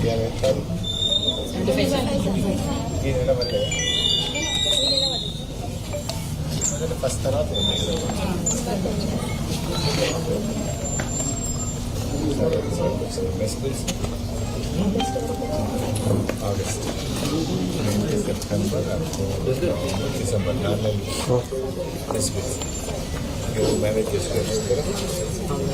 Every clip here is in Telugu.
ఈ నెల వల్లే ఫస్ట్ తర్వాత mess bills August September December 4 నెలలు మెస్ బిల్స్ మేనేజ్ చేసుకోవచ్చు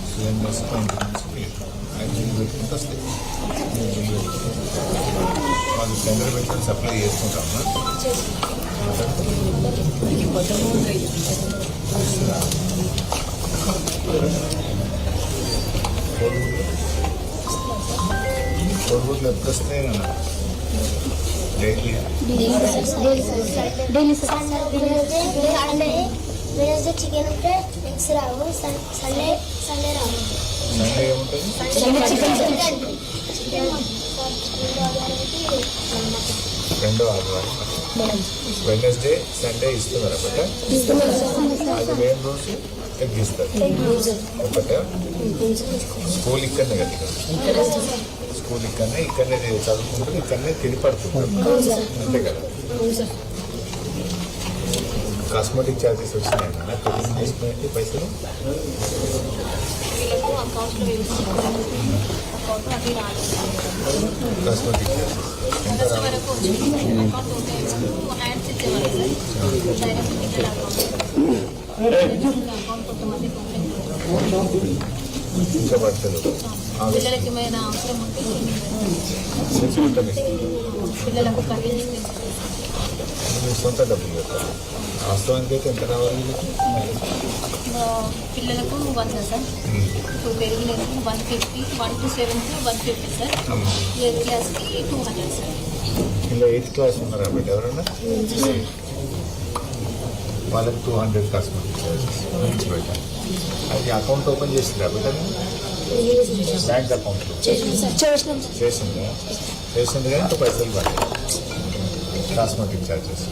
సిలిండర్స్ పెట్టుకుంటూ వస్తాయి వాళ్ళు టెండర్ పెట్టుకుని సప్లై చేసుకుంటామా కోడిగుడ్లు ఎప్పుడు వస్తాయి కదా డైలీ వెనస్డే చికెన్ ఉంటే ఎగ్స్ రావు. సండే రావు. సండే ఏముంటుంది రెండో ఆదివారం వెనస్డే సండే ఇస్తున్నారు బట్ అది మెయిన్ రోజు ఎగ్ ఇస్తారు ఒకటే స్కూల్ ఇక్కడనే కదా స్కూల్ ఇక్కడనే చదువుకుంటారు ఇక్కడనే తిని పడుతుంటారు అంతే కదా కాస్మెటిక్ ఛార్జెస్ వచ్చినాయి కదా పెళ్లి చేసుకునే పైసలు కాస్మెటిక్ ఛార్జెస్ ఎంత ఇంకా పడతలు పిల్లలకి ఏమైనా అవసరం ఉంటే పిల్లలకు సొంత డబ్బులు పెట్టాలి వాస్తవానికి అయితే ఎంత రావాలి పిల్లలకు 100 సార్ ఇప్పుడు పెరుగులకు 150 1 to 7 150 సార్ 8th క్లాస్కి 200 సార్ ఇలా 8th క్లాస్ ఉన్నారు కాబట్టి ఎవరన్నా వాళ్ళకి 200 కాస్మెటిక్ ఛార్జెస్ పెట్టాలి అది అకౌంట్ ఓపెన్ చేసింది కాబట్టి బ్యాంక్ అకౌంట్లో చేసింది కానీ ఇంకా పైసలు పడతాయి కాస్మెటిక్ ఛార్జెస్